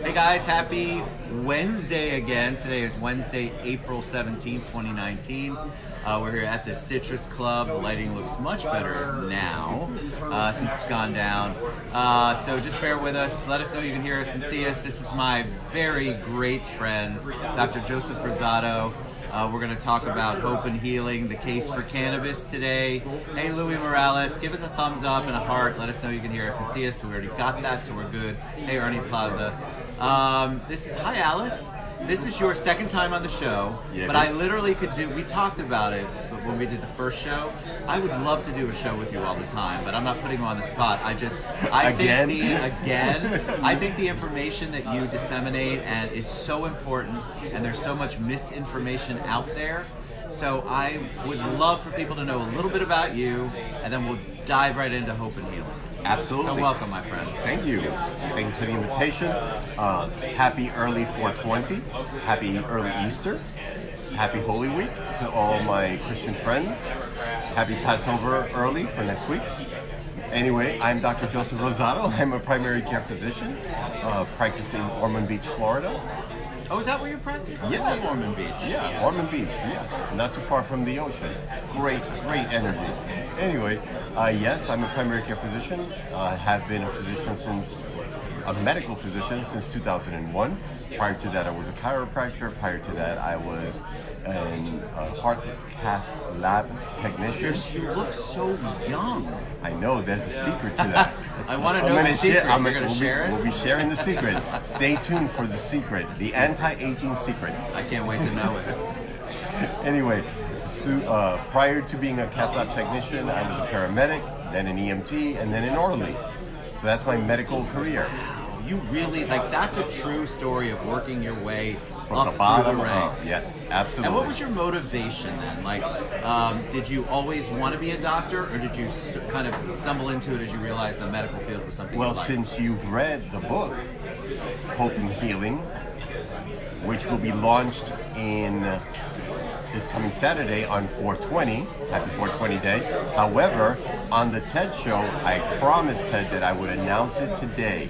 Hey guys, happy Wednesday again. Today is Wednesday, April 17th, 2019. We're here at the Citrus Club. The lighting looks much better now since it's gone down. So just bear with us. Let us know you can hear us and see us. This is my very great friend, Dr. Joseph Rosado. We're going to talk about hope and healing, the case for cannabis today. Hey, Louis Morales, give us a thumbs up and a heart. Let us know you can hear us and see us. We already got that, so we're good. Hey, Ernie Plaza. Hi, Alice. This is your second time on the show, but I literally could do, we talked about it when we did the first show. I would love to do a show with you all the time, but I'm not putting you on the spot. I think the information that you disseminate and is so important, and there's so much misinformation out there. So I would love for people to know a little bit about you, and then we'll dive right into hope and healing. Absolutely. So welcome, my friend. Thank you. Thank you for the invitation. Happy early 420. Happy early Easter. Happy Holy Week to all my Christian friends. Happy Passover early for next week. Anyway, I'm Dr. Joseph Rosado. I'm a primary care physician practicing in Ormond Beach, Florida. Oh, is that where you practice? Yes. Ormond Beach. Yeah, Ormond Beach, yes. Not too far from the ocean. Great energy. Anyway, yes, I'm a primary care physician. Have been a medical physician since 2001. Prior to that, I was a chiropractor. Prior to that, I was a heart cath lab technician. You look so young. I know, there's a secret to that. I want to know the secret. We're going to share it? We'll be sharing the secret. Stay tuned for the secret, the anti-aging secret. I can't wait to know it. Anyway, prior to being a cath lab technician, I was a paramedic, then an EMT, and then an orderly. So that's my medical career. Wow, you really, that's a true story of working your way from up the bottom through the ranks. Yes, absolutely. And what was your motivation then? Did you always want to be a doctor, or did you kind of stumble into it as you realized the medical field was something you liked? Since you've read the book, Hope and Healing, which will be launched in this coming Saturday on 420, happy 420 day. However, on the TED show, I promised Ted that I would announce it today.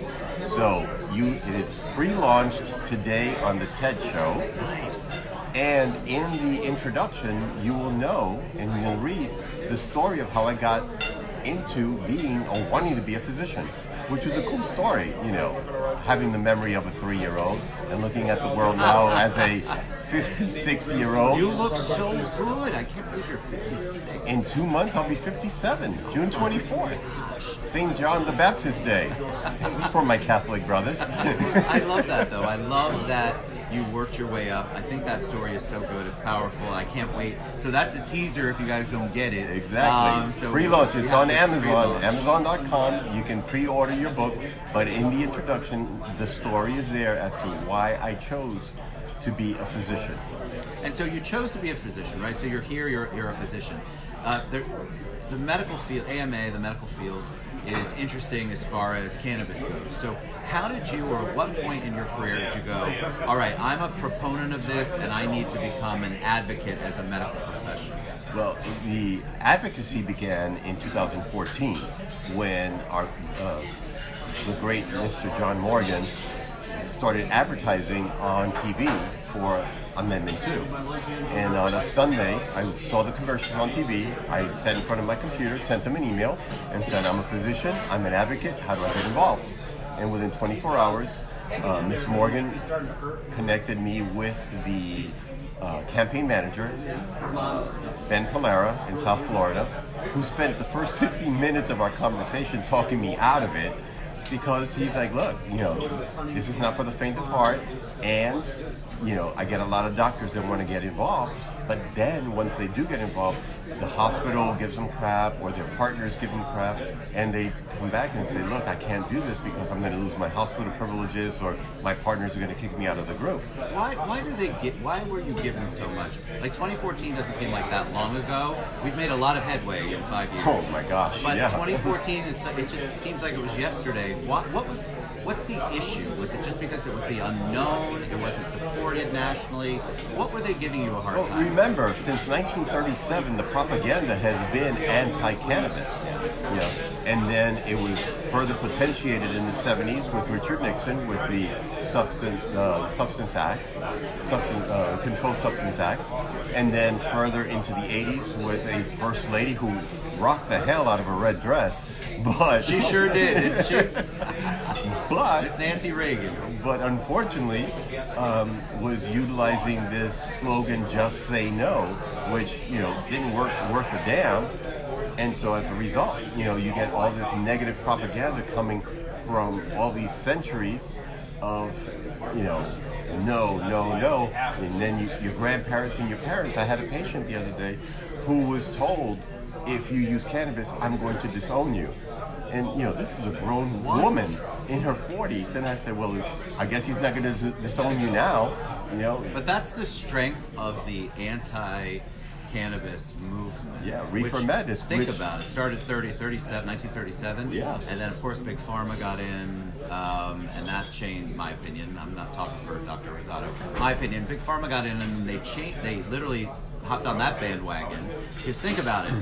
So it is pre-launched today on the TED show. Nice. And in the introduction, you will know and you will read the story of how I got into being or wanting to be a physician, which was a cool story, having the memory of a 3-year-old and looking at the world now as a 56-year-old. You look so good. I can't believe you're 56. In 2 months, I'll be 57, June 24th. St. John the Baptist Day for my Catholic brothers. I love that, though. I love that you worked your way up. I think that story is so good. It's powerful. I can't wait. So that's a teaser if you guys don't get it. Exactly. Pre-launch. It's on Amazon. Amazon.com. You can pre-order your book. But in the introduction, the story is there as to why I chose to be a physician. And so you chose to be a physician, right? So you're here, you're a physician. The medical field, AMA, the medical field, is interesting as far as cannabis goes. So how did you, or at what point in your career did you go, all right, I'm a proponent of this and I need to become an advocate as a medical professional? Well, the advocacy began in 2014 when the great Mr. John Morgan started advertising on TV for Amendment 2. And on a Sunday, I saw the commercials on TV. I sat in front of my computer, sent him an email, and said, I'm a physician, I'm an advocate, how do I get involved? And within 24 hours, Mr. Morgan connected me with the campaign manager, Ben Palara in South Florida, who spent the first 15 minutes of our conversation talking me out of it, because he's like, look, this is not for the faint of heart, and I get a lot of doctors that want to get involved, but then once they do get involved, the hospital gives them crap or their partners give them crap, and they come back and say, look, I can't do this because I'm going to lose my hospital privileges or my partners are going to kick me out of the group. Why were you given so much? 2014 doesn't seem like that long ago. We've made a lot of headway in 5 years. Oh my gosh, But yeah. 2014, it just seems like it was yesterday. What What's the issue? Was it just because it was the unknown? It wasn't supported nationally? What were they giving you a hard time? Remember, since 1937, the propaganda has been anti-cannabis. And then it was further potentiated in the 70s with Richard Nixon with the Substance Act, Controlled Substance Act, and then further into the 80s with a first lady who rocked the hell out of a red dress, but she sure did, didn't she? But Miss Nancy Reagan. But unfortunately, was utilizing this slogan "Just Say No," which didn't work worth a damn. And so as a result, you get all this negative propaganda coming from all these centuries of, no, no, no. And then your grandparents and your parents. I had a patient the other day who was told, if you use cannabis, I'm going to disown you. And, this is a grown woman in her 40s. And I said, well, I guess he's not going to disown you now, But that's the strength of the anti-cannabis movement. Yeah, reefer madness. Think about it. Started 1937. Yes. And then, of course, Big Pharma got in, and that changed, my opinion. I'm not talking for Dr. Rosado. My opinion, Big Pharma got in, and they literally hopped on that bandwagon. Because think about it.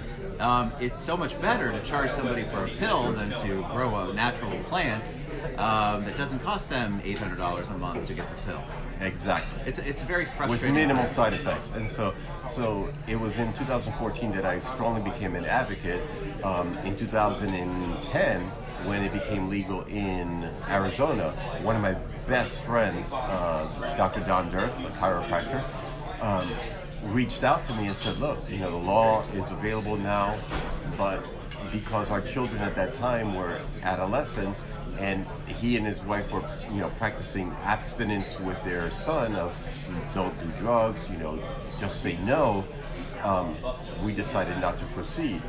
It's so much better to charge somebody for a pill than to grow a natural plant that doesn't cost them $800 a month to get the pill. Exactly. It's very frustrating. With minimal side effects. And so it was in 2014 that I strongly became an advocate. In 2010, when it became legal in Arizona, one of my best friends, Dr. Don Dirth, a chiropractor, reached out to me and said, look, the law is available now, but because our children at that time were adolescents, and he and his wife were, practicing abstinence with their son of don't do drugs, just say no, we decided not to proceed.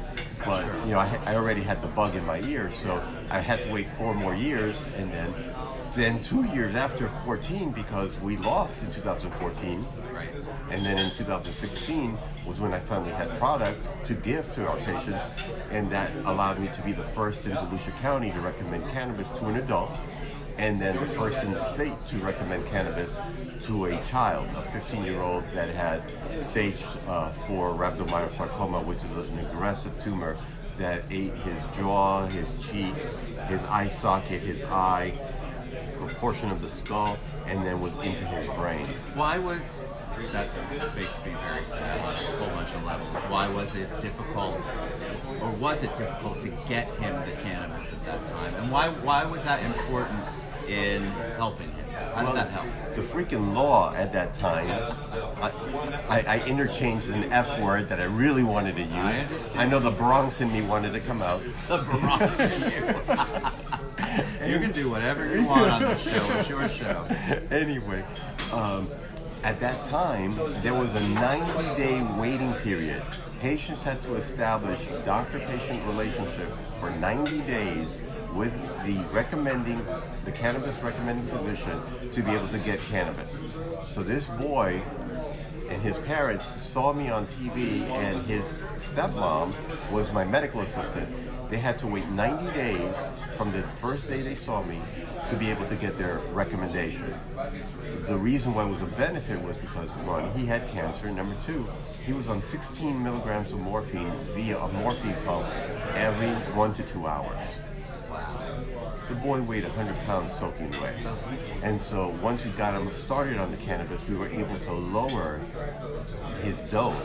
But, I already had the bug in my ear, so I had to wait 4 more years, and then 2 years after 14, because we lost in 2014. Right. And then in 2016 was when I finally had product to give to our patients, and that allowed me to be the first in Volusia County to recommend cannabis to an adult, and then the first in the state to recommend cannabis to a child, a 15-year-old that had stage 4 rhabdomyosarcoma, which is an aggressive tumor that ate his jaw, his cheek, his eye socket, his eye, a portion of the skull, and then was into his brain. Why was that makes me very sad on a whole bunch of levels? Why was it difficult, or was it difficult to get him the cannabis at that time? And why was that important in helping him? How did that help? The freaking law at that time, I interchanged an F word that I really wanted to use. I understand. I know the Bronx in me wanted to come out. The Bronx in you. You can do whatever you want on this show. It's your show. Anyway, at that time, there was a 90-day waiting period. Patients had to establish a doctor-patient relationship for 90 days with the cannabis recommending physician to be able to get cannabis. So this boy and his parents saw me on TV, and his stepmom was my medical assistant. They had to wait 90 days from the first day they saw me to be able to get their recommendation. The reason why it was a benefit was because, 1, he had cancer, and number 2, he was on 16 milligrams of morphine via a morphine pump every 1 to 2 hours. The boy weighed 100 pounds soaking wet. And so once we got him started on the cannabis, we were able to lower his dose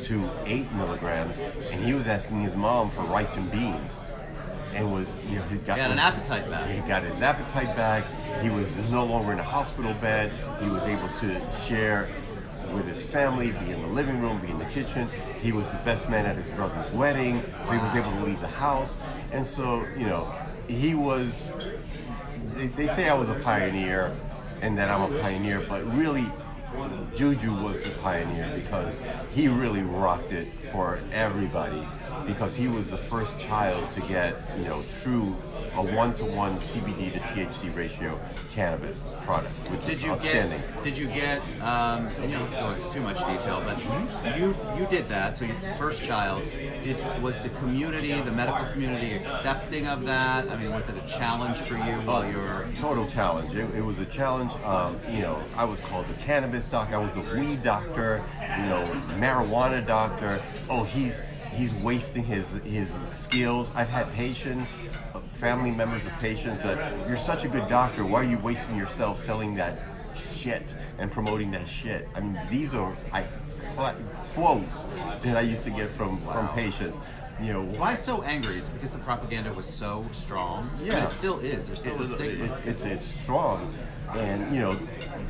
to 8 milligrams, and he was asking his mom for rice and beans. And was, he got an appetite back. He got his appetite back. He was no longer in a hospital bed. He was able to share with his family, be in the living room, be in the kitchen. He was the best man at his brother's wedding, so he was able to leave the house. And so, he was, they say I was a pioneer and that I'm a pioneer, but really Juju was the pioneer because he really rocked it for everybody, because he was the first child to get, true a 1-to-1 CBD to THC ratio cannabis product, which is outstanding. Did you get? And you don't have to go into too much detail, but you did that. So your first child, was the community, the medical community, accepting of that? I mean, was it a challenge for you while you were? Total challenge. It was a challenge. I was called the cannabis doctor. I was the weed doctor. Marijuana doctor. Oh, he's wasting his skills. I've had patients, family members of patients that, you're such a good doctor, why are you wasting yourself selling that shit and promoting that shit? I mean, these are quotes that I used to get from patients. Why so angry? Is it because the propaganda was so strong? Yeah, I mean, it still is. There's still a stigma. It's strong, and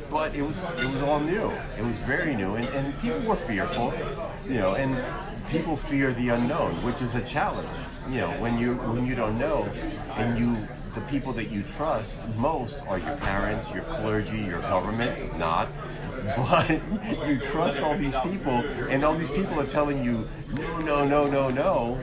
but it was all new. It was very new, and people were fearful, and people fear the unknown, which is a challenge. When you don't know, and the people that you trust most are your parents, your clergy, your government, not. But you trust all these people, and all these people are telling you, no.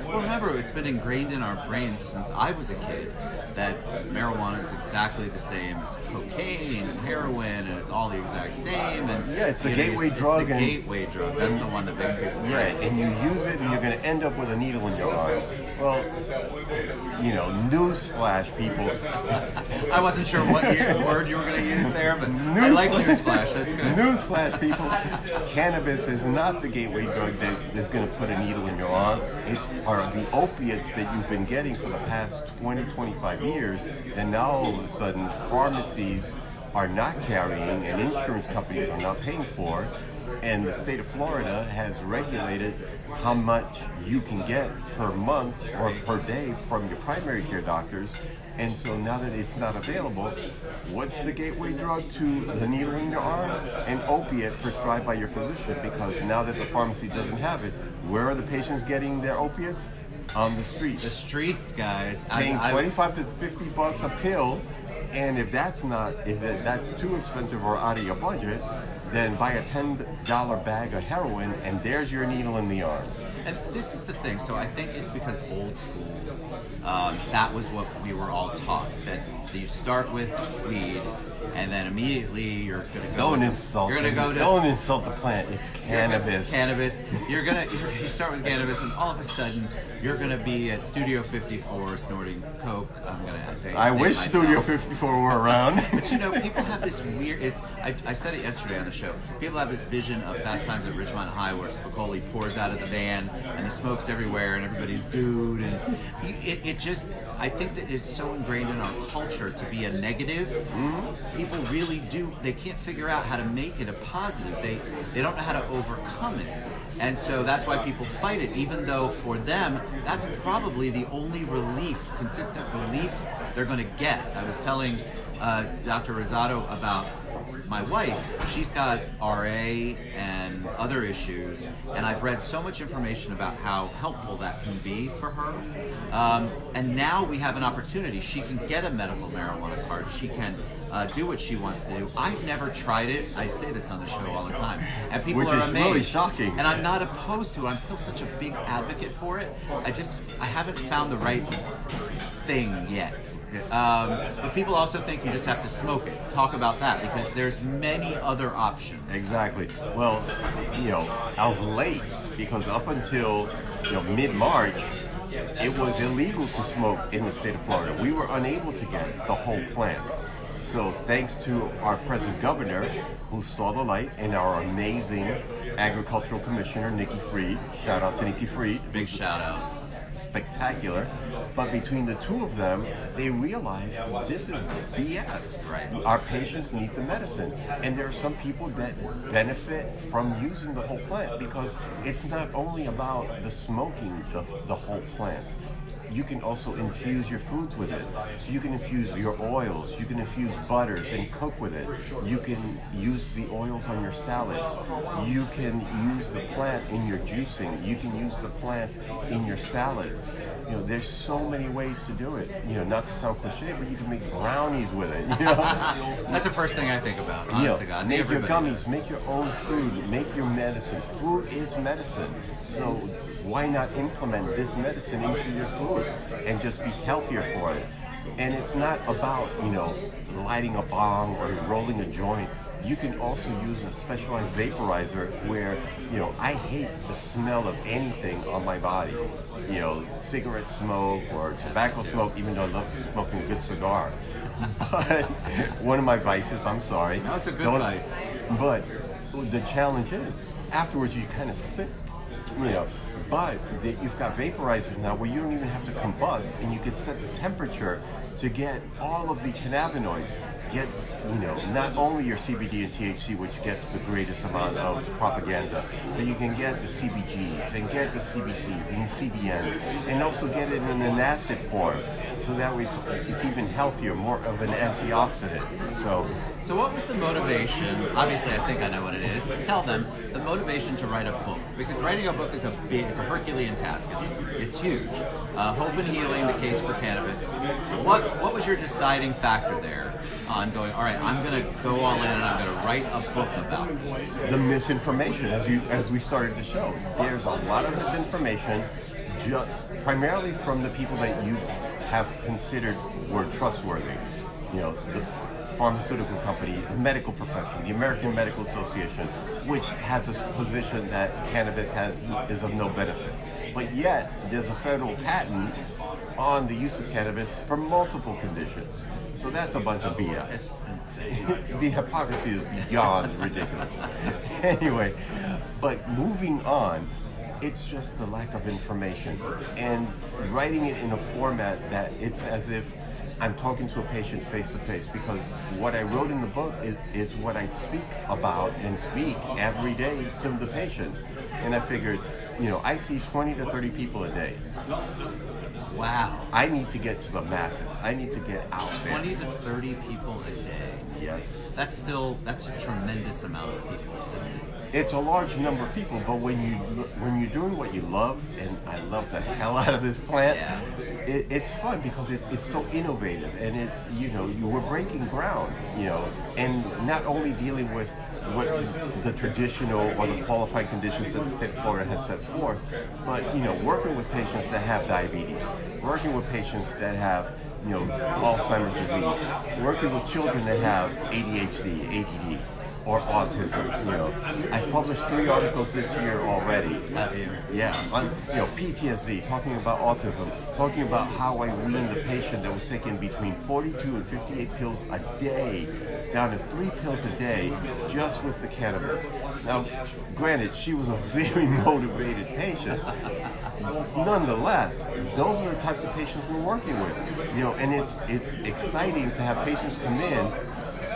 Well, remember, it's been ingrained in our brains since I was a kid that marijuana is exactly the same as cocaine and heroin, and it's all the exact same. And yeah, it's a gateway drug. It's the gateway drug. That's the one that makes people crazy. Yeah, and you use it, and you're going to end up with a needle in your arm. Well, newsflash, people. I wasn't sure what word you were going to use there, but I like newsflash. That's good. Newsflash, people. Cannabis is not the gateway drug that is going to put a needle in your arm. Are the opiates that you've been getting for the past 20, 25 years, then now all of a sudden pharmacies are not carrying and insurance companies are not paying for, and the state of Florida has regulated how much you can get per month or per day from your primary care doctors. And so now that it's not available, what's the gateway drug to the needle in your arm? An opiate prescribed by your physician, because now that the pharmacy doesn't have it, where are the patients getting their opiates? On the street. The streets, guys. Paying $25 to $50 a pill, and if that's too expensive or out of your budget, then buy a $10 bag of heroin, and there's your needle in the arm. And this is the thing. So I think it's because old school, that was what we were all taught. That you start with weed, and then immediately you're going to go. Don't insult the plant. It's cannabis. You start with cannabis, and all of a sudden you're gonna be at Studio 54 snorting coke. I wish Studio 54 were around. But people have this weird. I said it yesterday on the show. People have this vision of Fast Times at Ridgemont High, where Spicoli pours out of the van and the smoke's everywhere, and everybody's dude, and I think that it's so ingrained in our culture to be a negative. Mm-hmm. People really do. They can't figure out how to make it a positive. They don't know how to overcome it. And so that's why people fight it, even though for them, that's probably the only consistent relief they're going to get. I was telling Dr. Rosado about my wife. She's got RA and other issues, and I've read so much information about how helpful that can be for her. And now we have an opportunity. She can get a medical marijuana card. She can do what she wants to do. I've never tried it. I say this on the show all the time, and people are amazed. Which is really shocking. And I'm not opposed to it. I'm still such a big advocate for it. I haven't found the right thing yet. But people also think you just have to smoke it. Talk about that, because there's many other options. Exactly. Well, of late, because up until mid-March, it was illegal to smoke in the state of Florida. We were unable to get the whole plant. So thanks to our present governor, who saw the light, and our amazing agricultural commissioner, Nikki Fried. Shout out to Nikki Fried. Big shout out. Spectacular. But between the two of them, they realized this is BS. Right. Our patients need the medicine. And there are some people that benefit from using the whole plant, because it's not only about the smoking the whole plant. You can also infuse your foods with it. So you can infuse your oils, you can infuse butters and cook with it. You can use the oils on your salads. You can use the plant in your juicing. You can use the plant in your salads. There's so many ways to do it. Not to sound cliche, but you can make brownies with it. That's the first thing I think about, honest to God. Make your gummies, make your own food, make your medicine. Food is medicine. So why not implement this medicine into your food and just be healthier for it? And it's not about, lighting a bong or rolling a joint. You can also use a specialized vaporizer where, I hate the smell of anything on my body. Cigarette smoke or tobacco smoke, even though I love smoking a good cigar. But one of my vices, I'm sorry. No, it's a good vice. But the challenge is, afterwards you kind of slip, but you've got vaporizers now where you don't even have to combust, and you can set the temperature to get all of the cannabinoids, get, not only your CBD and THC, which gets the greatest amount of propaganda, but you can get the CBGs and get the CBCs and the CBNs, and also get it in an acid form, so that way it's even healthier, more of an antioxidant. So what was the motivation? Obviously, I think I know what it is, but tell them the motivation to write a book. Because writing a book is it's a Herculean task. It's huge. Hope and Healing, the Case for Cannabis. What was your deciding factor there on going, all right, I'm going to go all in and I'm going to write a book about this? The misinformation, as we started the show. There's a lot of misinformation, just primarily from the people that you have considered were trustworthy. The pharmaceutical company, the medical profession, the American Medical Association, which has this position that cannabis is of no benefit. But yet, there's a federal patent on the use of cannabis for multiple conditions. So that's a bunch of BS. It's insane. The hypocrisy is beyond ridiculous. Anyway, but moving on, it's just the lack of information. And writing it in a format that it's as if I'm talking to a patient face to face, because what I wrote in the book is what I speak about and speak every day to the patients. And I figured, I see 20 to 30 people a day. Wow. I need to get to the masses. I need to get out there. 20 to 30 people a day. Yes. That's a tremendous amount of people to see. It's a large number of people, but when you're doing what you love, and I love the hell out of this plant, yeah. It's fun because it's so innovative, and we're breaking ground, and not only dealing with what the traditional or the qualified conditions that the state of Florida has set forth, but working with patients that have diabetes, working with patients that have Alzheimer's disease, working with children that have ADHD, ADD, or autism. I've published 3 articles this year already. Have you? Yeah, on PTSD, talking about autism, talking about how I weaned the patient that was taking between 42 and 58 pills a day down to 3 pills a day just with the cannabis. Now, granted, she was a very motivated patient. Nonetheless, those are the types of patients we're working with. And it's exciting to have patients come in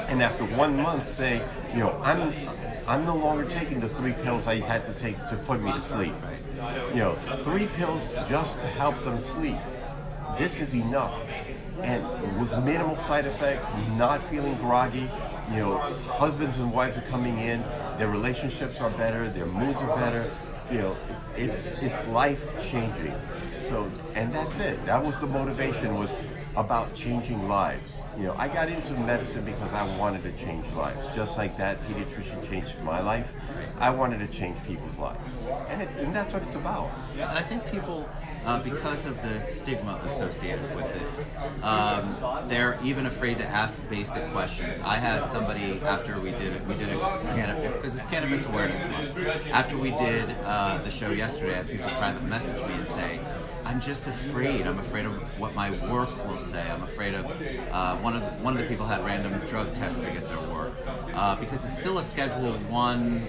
and after 1 month say, I'm no longer taking the 3 pills I had to take to put me to sleep. 3 pills just to help them sleep. This is enough. And with minimal side effects, not feeling groggy, husbands and wives are coming in, their relationships are better, their moods are better. It's life changing. So, and that's it. That was the motivation, was about changing lives. I got into medicine because I wanted to change lives. Just like that pediatrician changed my life, I wanted to change people's lives. And that's what it's about. And I think people, because of the stigma associated with it, they're even afraid to ask basic questions. I had somebody, after we did it because it's Cannabis Awareness Month. After we did the show yesterday, I had people private message me and say, I'm just afraid. I'm afraid of what my work will say. I'm afraid of one of the people had random drug testing at their work because it's still a Schedule 1,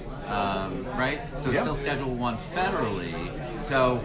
right? So it's still Schedule 1 federally. So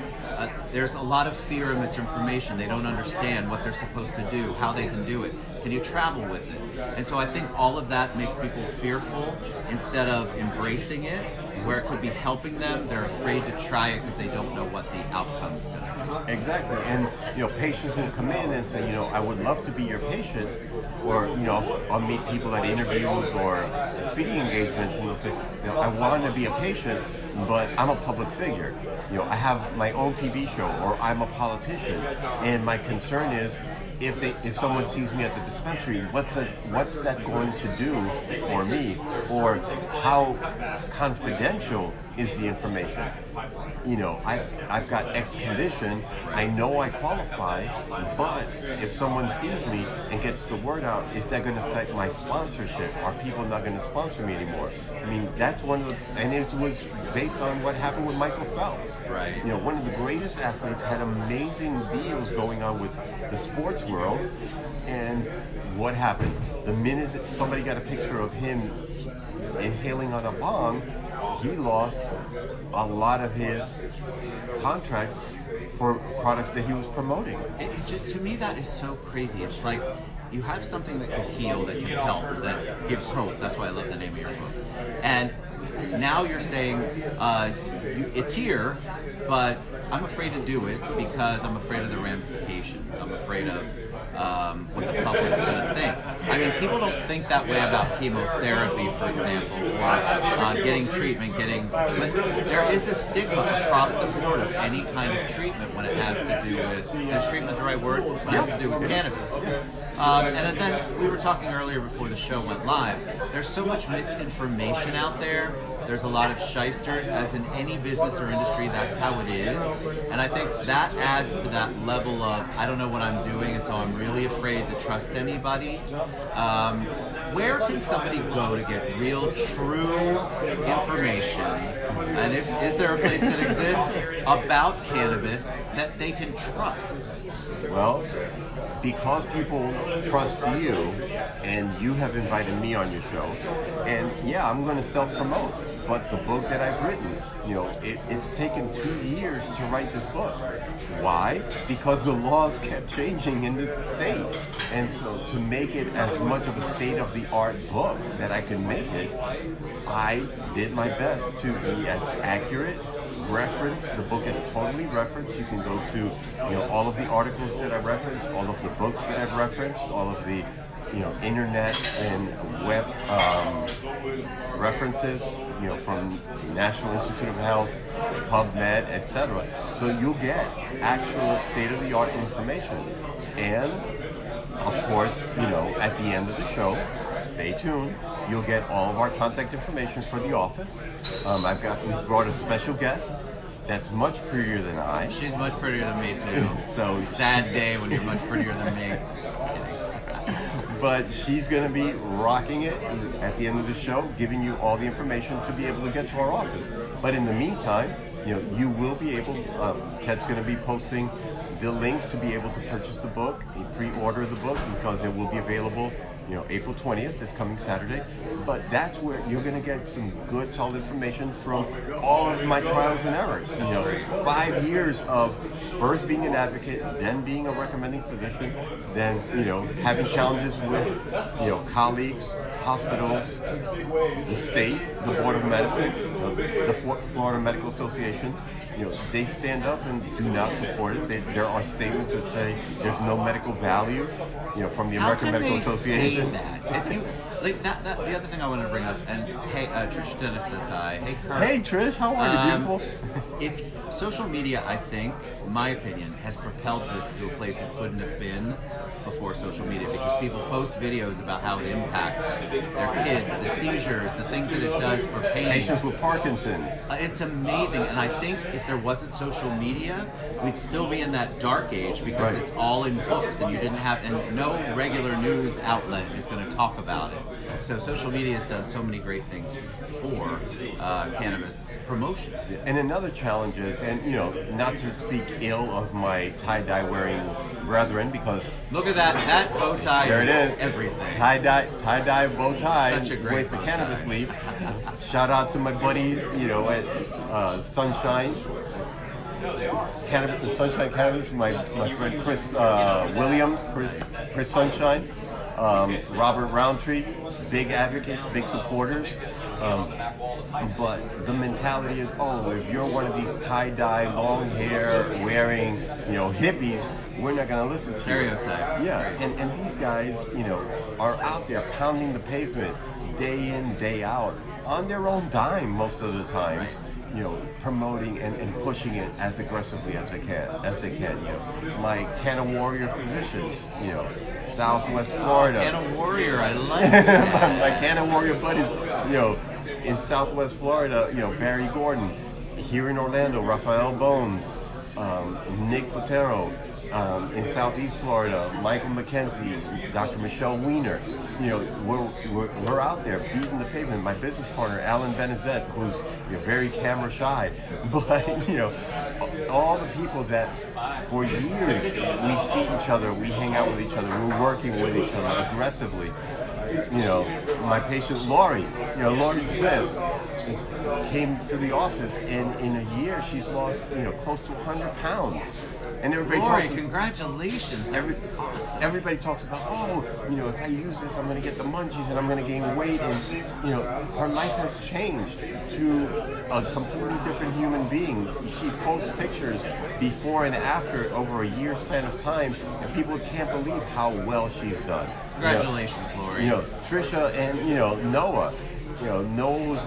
there's a lot of fear and misinformation. They don't understand what they're supposed to do, how they can do it. Can you travel with it? And so I think all of that makes people fearful instead of embracing it, where it could be helping them. They're afraid to try it because they don't know what the outcome is going to be. Exactly. And patients will come in and say, I would love to be your patient, or I'll meet people at interviews or speaking engagements, and they'll say, I want to be a patient, but I'm a public figure. I have my own TV show, or I'm a politician, and my concern is, if someone sees me at the dispensary, what's that going to do for me, or how confidential is the information? I've got X condition, I know I qualify, but if someone sees me and gets the word out, is that going to affect my sponsorship? Are people not going to sponsor me anymore? I mean, that's and it was based on what happened with Michael Phelps. Right. One of the greatest athletes, had amazing deals going on with the sports world, and what happened? The minute that somebody got a picture of him inhaling on a bong, he lost a lot of his contracts for products that he was promoting. To me, that is so crazy. It's like you have something that could heal, that can help, that gives hope. That's why I love the name of your book. And now you're saying it's here, but I'm afraid to do it because I'm afraid of the ramifications. I'm afraid of what the public's going to think. I mean, people don't think that way about chemotherapy, for example, or getting treatment, but there is a stigma across the board of any kind of treatment when it has to do with, is treatment the right word? When it has to do with cannabis. And then we were talking earlier before the show went live, there's so much misinformation out there. There's a lot of shysters, as in any business or industry, that's how it is. And I think that adds to that level of, I don't know what I'm doing, and so I'm really afraid to trust anybody. Where can somebody go to get real, true information? And is there a place that exists about cannabis that they can trust? Well, because people trust you, and you have invited me on your show, and yeah, I'm going to self-promote. But the book that I've written, it's taken 2 years to write this book. Why? Because the laws kept changing in this state. And so to make it as much of a state-of-the-art book that I could make it, I did my best to be as accurate. The book is totally referenced. You can go to all of the articles that I referenced, all of the books that I've referenced, all of the internet and web references, from National Institute of Health, PubMed, etc. So you'll get actual state-of-the-art information. And of course, at the end of the show, stay tuned, you'll get all of our contact information for the office. We've brought a special guest that's much prettier than I. She's much prettier than me too. So sad day when you're much prettier than me. But she's going to be rocking it at the end of the show, giving you all the information to be able to get to our office. But in the meantime, you will be able, Ted's going to be posting the link to be able to purchase the book, pre-order the book, because it will be available, April 20th, this coming Saturday. But that's where you're going to get some good, solid information from all of my trials and errors. 5 years of first being an advocate, then being a recommending physician, then, having challenges with, colleagues, hospitals, the state, the Board of Medicine, the Florida Medical Association. They stand up and do not support it. There are statements that say there's no medical value, from the American Medical Association. The other thing I wanted to bring up, and hey, Trish Dennis says hi. Hey, Kurt. Hey, Trish, how are you, beautiful? If social media, I think, in my opinion, has propelled this to a place it couldn't have been before social media, because people post videos about how it impacts their kids, the seizures, the things that it does for pain. Patients with Parkinson's. It's amazing, and I think if there wasn't social media, we'd still be in that dark age, because it's all in books, and and no regular news outlet is going to talk about it. So social media has done so many great things for cannabis promotion. And another challenge is, and not to speak ill of my tie-dye wearing brethren, because look at that bow tie. There it is. Everything. Tie-dye bow tie with the Cannabis tie. Leaf. Shout out to my buddies, at Sunshine. The Sunshine Cannabis, my friend Chris Williams, Chris Sunshine, Robert Roundtree, big advocates, big supporters. But the mentality is, if you're one of these tie-dye, long hair wearing, hippies, we're not going to listen to you. Stereotype. Yeah, and these guys, are out there pounding the pavement day in, day out, on their own dime most of the times. promoting and pushing it as aggressively as they can. My Canna Warrior physicians, Southwest Florida. Canna Warrior, I like that. my Canna Warrior buddies, in Southwest Florida, Barry Gordon. Here in Orlando, Rafael Bones, Nick Botero. In Southeast Florida, Michael McKenzie, Dr. Michelle Weiner. We're out there beating the pavement. My business partner, Alan Benezet, who's very camera shy, but all the people that for years we see each other, we hang out with each other, we're working with each other aggressively. My patient Lori, Lori Smith, came to the office, and in a year she's lost close to 100 pounds. And everybody Lori, congratulations. Awesome. Everybody talks about, if I use this, I'm going to get the munchies and I'm going to gain weight. And, her life has changed to a completely different human being. She posts pictures before and after over a year span of time, and people can't believe how well she's done. Congratulations, Lori. Trisha and, Noah. Noah was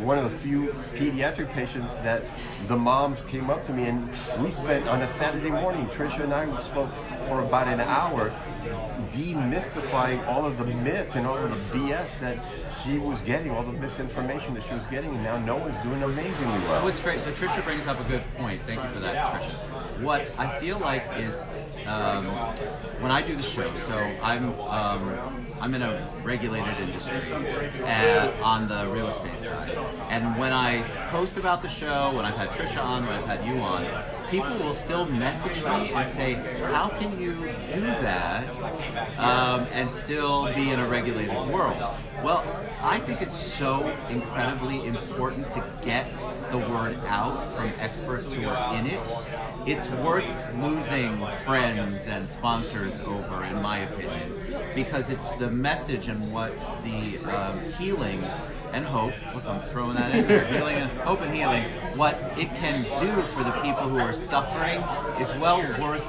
one of the few pediatric patients that the moms came up to me, and we spent on a Saturday morning, Trisha and I spoke for about an hour demystifying all of the myths and all of the BS that she was getting, all the misinformation that she was getting, and now Noah's doing amazingly well. Oh, it's great. So Trisha brings up a good point. Thank you for that, Trisha. What I feel like is when I do the show, so I'm in a regulated industry on the real estate side. And when I post about the show, when I've had Trisha on, when I've had you on, people will still message me and say, how can you do that and still be in a regulated world? Well, I think it's so incredibly important to get the word out from experts who are in it. It's worth losing friends and sponsors over, in my opinion, because it's the message and what the healing and hope, if I'm throwing that in there, healing and hope and healing, what it can do for the people who are suffering is well worth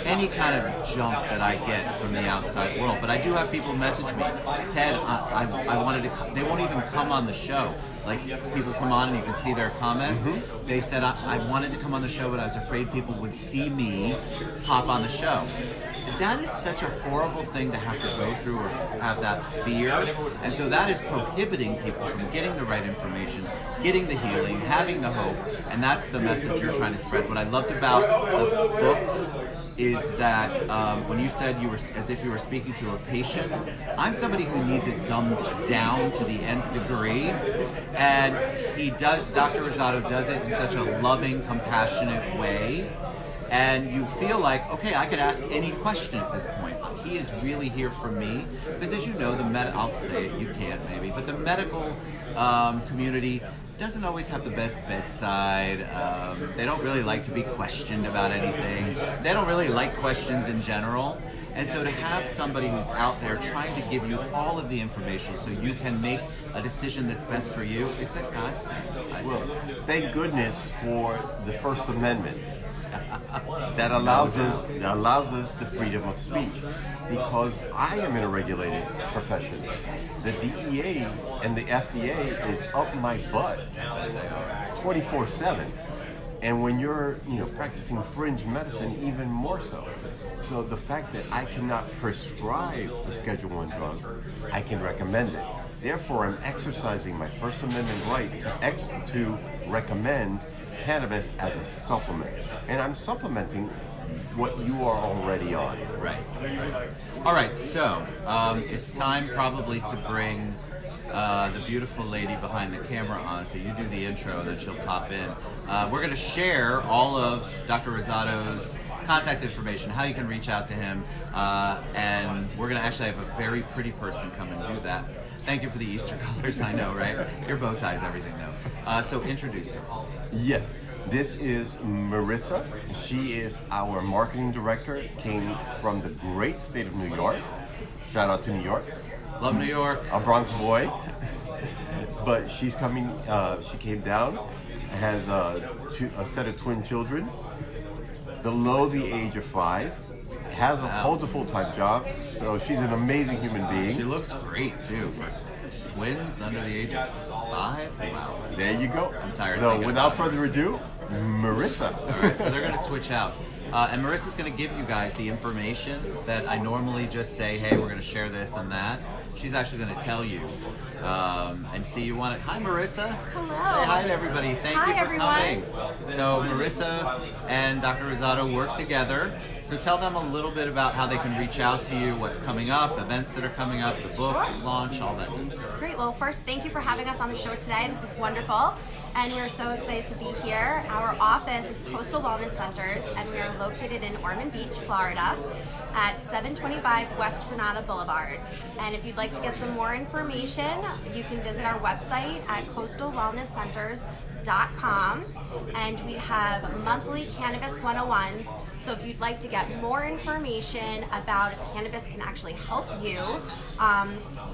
any kind of junk that I get from the outside world. But I do have people message me, Ted, I wanted to, they won't even come on the show. Like, people come on and you can see their comments. Mm-hmm. They said, I wanted to come on the show, but I was afraid people would see me pop on the show. That is such a horrible thing to have to go through or have that fear. And so that is prohibiting people from getting the right information, getting the healing, having the hope. And that's the message you're trying to spread. What I loved about the book is that when you said you were as if you were speaking to a patient, I'm somebody who needs it dumbed down to the nth degree, and Dr. Rosado does it in such a loving, compassionate way, and you feel like, okay, I could ask any question at this point. He is really here for me, because as you know, I'll say it, you can't maybe, but the medical community doesn't always have the best bedside. They don't really like to be questioned about anything. They don't really like questions in general. And so to have somebody who's out there trying to give you all of the information so you can make a decision that's best for you, it's a godsend. Well, thank goodness for the First Amendment that allows us the freedom of speech, because I am in a regulated profession. The DEA and the FDA is up my butt 24/7, and when you're practicing fringe medicine, even more so. So the fact that I cannot prescribe a Schedule I drug, I can recommend it. Therefore, I'm exercising my First Amendment right to recommend cannabis as a supplement, and I'm supplementing what you are already on. Right. All right. So it's time probably to bring the beautiful lady behind the camera on. So you do the intro, and then she'll pop in. We're going to share all of Dr. Rosado's contact information, how you can reach out to him, and we're going to actually have a very pretty person come and do that. Thank you for the Easter colors, I know, right? Your bow ties, everything, though. So introduce her. Yes, this is Marissa. She is our marketing director, came from the great state of New York. Shout out to New York. Love New York. A Bronx boy. But she's coming, she came down, has a set of twin children, below the age of 5. Holds a full-time job, so she's an amazing human being. She looks great too. twins under the age of 5. Wow. There you go. I'm tired. So without further ado, Marissa. All right, so they're going to switch out. And Marissa's going to give you guys the information that I normally just say, hey, we're going to share this and that. She's actually going to tell you and see you want it. Hi, Marissa. Hello. Say hi to everybody. Thank you for everyone. coming. So Marissa and Dr. Rosado work together. So tell them a little bit about how they can reach out to you, what's coming up, events that are coming up, the book launch, all that good stuff. Great. Well, first, thank you for having us on the show today. This is wonderful. And we're so excited to be here. Our office is Coastal Wellness Centers, and we are located in Ormond Beach, Florida, at 725 West Granada Boulevard. And if you'd like to get some more information, you can visit our website at coastalwellnesscenters.com, and we have monthly Cannabis 101s. So if you'd like to get more information about if cannabis can actually help you,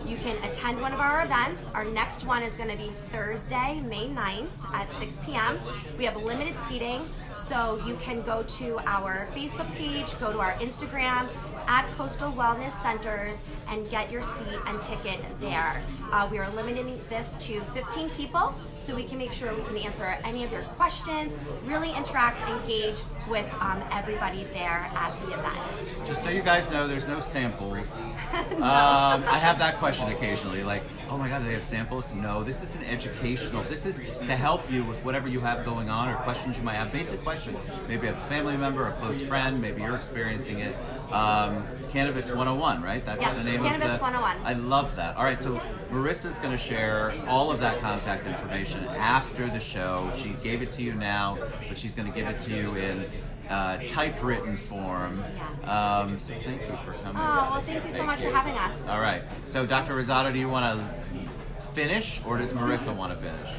you can attend one of our events. Our next one is going to be Thursday, May 9th at 6 p.m. We have limited seating, so you can go to our Facebook page, go to our Instagram at Coastal Wellness Centers, and get your seat and ticket there. We are limiting this to 15 people, so we can make sure we can answer any of your questions, really interact, engage with everybody there at the event. Just so you guys know, there's no samples. No. I have that question occasionally, like, oh my God, do they have samples? No, this is an educational. This is to help you with whatever you have going on or questions you might have, basic questions. Maybe you have a family member, a close friend, maybe you're experiencing it. Cannabis 101, right? That's Yes, the name Cannabis of the 101. I love that. All right, so Marissa's going to share all of that contact information after the show. She gave it to you now, but she's going to give it to you in typewritten form. So thank you for coming. Oh, well, thank you so much for having us. All right. So, Dr. Rosado, do you want to finish, or does Marissa want to finish?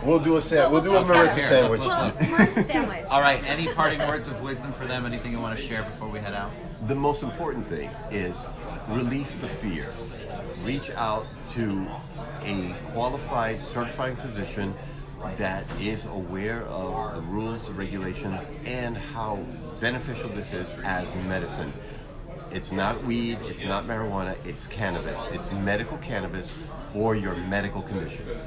We'll do a Marissa sandwich. Marissa sandwich. All right. Any parting words of wisdom for them? Anything you want to share before we head out? The most important thing is release the fear. Reach out to a qualified, certified physician that is aware of the rules, the regulations, and how beneficial this is as medicine. It's not weed, it's not marijuana, it's cannabis. It's medical cannabis for your medical conditions.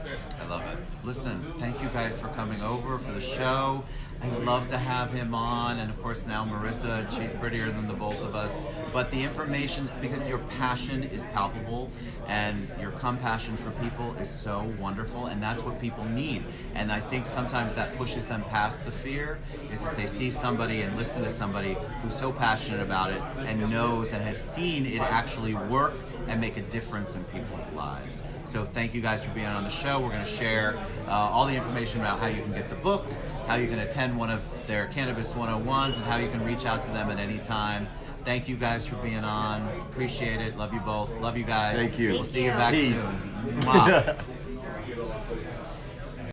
I love it. Listen, thank you guys for coming over for the show. I'd love to have him on, and of course now Marissa, she's prettier than the both of us. But the information, because your passion is palpable and your compassion for people is so wonderful, and that's what people need. And I think sometimes that pushes them past the fear, is if they see somebody and listen to somebody who's so passionate about it and knows and has seen it actually work and make a difference in people's lives. So thank you guys for being on the show. We're going to share all the information about how you can get the book, how you can attend one of their Cannabis 101s, and how you can reach out to them at any time. Thank you guys for being on. Appreciate it. Love you both. Love you guys. Thank you. We'll see you back Peace. soon. Mwah.